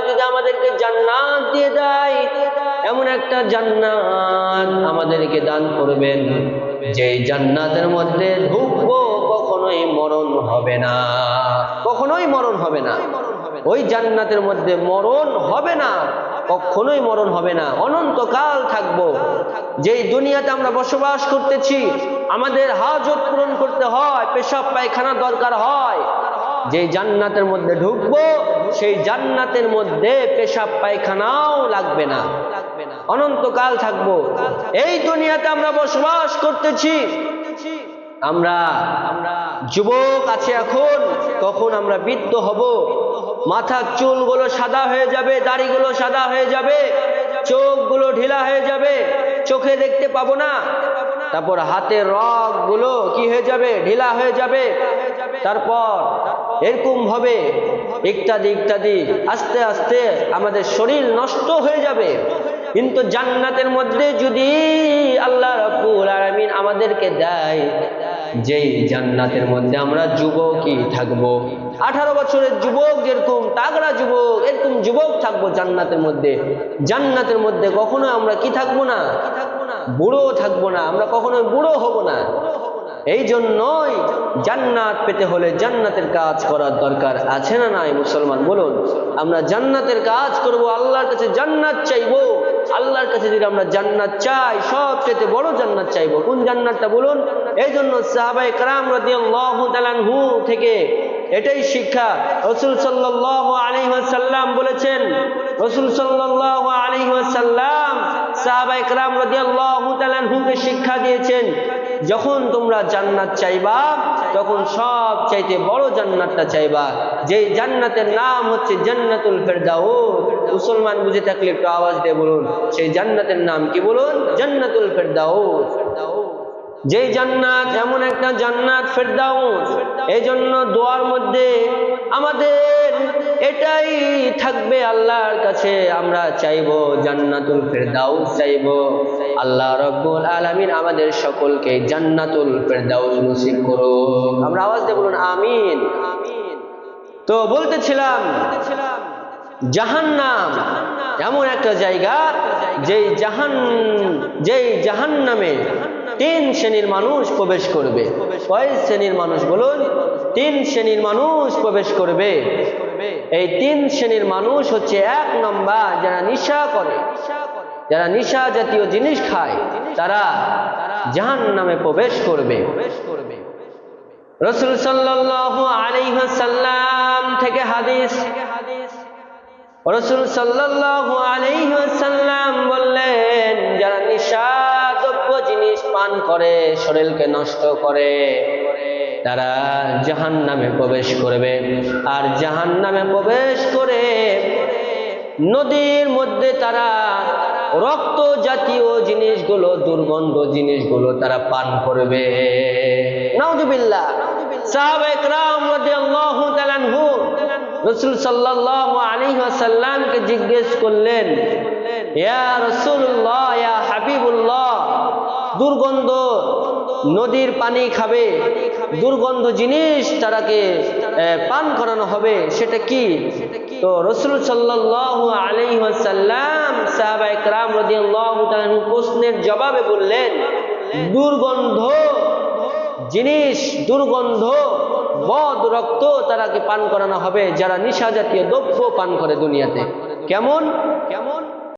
যদি আমাদেরকে জান্নাত দিয়ে দেয়, এমন একটা জান্নাত আমাদেরকে দান করবেন যেই জান্নাতের মধ্যে ঢুকবো কখনোই মরণ হবে না, কখনোই মরণ হবে না। ওই জান্নাতের মধ্যে মরণ হবে না, কখনোই মরণ হবে না, অনন্তকাল থাকবো। যেই দুনিয়াতে আমরা বসবাস করতেছি, আমাদের হাজত পূরণ করতে হয়, পেশাব পায়খানা দরকার হয়, যেই জান্নাতের মধ্যে ঢুকবো সেই জান্নাতের মধ্যে পেশাব পায়খানাও লাগবে না, অনন্তকাল থাকবো। এই দুনিয়াতে আমরা বসবাস করতেছি, আমরা যুবক আছে এখন, কখন আমরা বৃদ্ধ হব, মাথার চুলগুলো সাদা হয়ে যাবে, দাড়িগুলো সাদা হয়ে যাবে, চোখগুলো ঢিলা হয়ে যাবে, চোখে দেখতে পাবো না, তারপর হাতের রগগুলো কি হয়ে যাবে, ঢিলা হয়ে যাবে, তারপর এরকম ভাবে ইত্যাদি ইত্যাদি আস্তে আস্তে আমাদের শরীর নষ্ট হয়ে যাবে। কিন্তু জান্নাতের মধ্যে যদি আল্লাহ রাব্বুল আলামিন আমাদেরকে দেয়, যেই জান্নাতের মধ্যে আমরা যুবকই থাকবো, 18 বছরের যুবক যেরকম তাগড়া যুবক, এরকম যুবক থাকবো জান্নাতের মধ্যে। জান্নাতের মধ্যে কখনো আমরা কি থাকবো না, বুড়ো থাকবো না, আমরা কখনো বুড়ো হব না। এই জন্যই জান্নাত পেতে হলে জান্নাতের কাজ করার দরকার আছে না নাই? মুসলমান বলুন, আমরা জান্নাতের কাজ করব, আল্লাহর কাছে জান্নাত চাইবো। আল্লাহর কাছে যদি আমরা জান্নাত চাই, সবচেয়ে বড় জান্নাত চাইবো। কোন জান্নাতটা বলুন? এই জন্য সাহাবায়ে কেরাম রাদিয়াল্লাহু তাআলা আনহু থেকে এটাই শিক্ষা। রাসূল সাল্লাল্লাহু আলাইহি ওয়াসাল্লাম বলেছেন, রাসূল সাল্লাল্লাহু আলাইহি ওয়াসাল্লাম সাহাবায়ে কেরাম রাদিয়াল্লাহু তাআলা আনহুকে শিক্ষা দিয়েছেন, যখন তোমরা জান্নাত চাইবা তখন সবচাইতে বড় জান্নাতটা চাইবা, যেই জান্নাতের নাম হচ্ছে জান্নাতুল ফেরদাউস। মুসলমান বুঝে থাকলে একটু আওয়াজ দিয়ে বলুন, সেই জান্নাতের নাম কি বলুন? জান্নাতুল ফেরদাউস। যেই জান্নাত এমন একটা জান্নাত ফেরদাউস। এই জন্য দোয়ার মধ্যে আমাদের এটাই থাকবে, আল্লাহর কাছে আমরা চাইবো জান্নাতুল ফেরদাউস চাইবো। আল্লাহ রাব্বুল আলামিন আমাদের সকলকে জান্নাতুল ফেরদাউস নসিব করুন। আমরা আওয়াজ দিয়ে বলুন আমিন। তো বলতেছিলাম, জাহান্নাম এমন একটা জায়গা, যেই জাহান্নামে 3 শ্রেণীর মানুষ প্রবেশ করবে। কয় শ্রেণীর মানুষ বলুন? 3 শ্রেণীর মানুষ প্রবেশ করবে। এই 3 শ্রেণীর মানুষ হচ্ছে, 1 নম্বর যারা নেশা করে, যারা নেশা জাতীয় জিনিস খায়, তারা জাহান্নামে প্রবেশ করবে। রাসূল সাল্লাল্লাহু আলাইহি ওয়াসাল্লাম থেকে হাদিস, রাসূল সাল্লাল্লাহু আলাইহি ওয়াসাল্লাম বললেন, যারা নেশাদ্রব্য জিনিস পান করে, শরীরকে নষ্ট করে, তারা জাহান্নামে প্রবেশ করবে। আর জাহান্নামে প্রবেশ করে নদীর মধ্যে তারা রক্ত জাতীয় জিনিসগুলো, দুর্গন্ধ জিনিসগুলো তারা পান করবে। নাউযুবিল্লাহ। সাহাবায়ে কেরাম রাদিয়াল্লাহু তাআলা আনহু রাসূল সাল্লাল্লাহু আলাইহি ওয়াসাল্লামকে জিজ্ঞেস করলেন, ইয়া রাসূলুল্লাহ, ইয়া হাবিবুল্লাহ, দুর্গন্ধ নদীর পানি খাবে, দুর্গন্ধ জিনিস তারাকে পান করানো হবে, সেটা কি? তো রাসূল সাল্লাল্লাহু আলাইহি ওয়াসাল্লাম সাহাবায়ে কেরাম রাদিয়াল্লাহু তাআলা প্রশ্নের জবাবে বললেন, দুর্গন্ধ জিনিস, দুর্গন্ধ বদ রক্ত তারাকে পান করানো হবে, যারা নেশা জাতীয় দ্রব্য পান করে দুনিয়াতে। কেমন?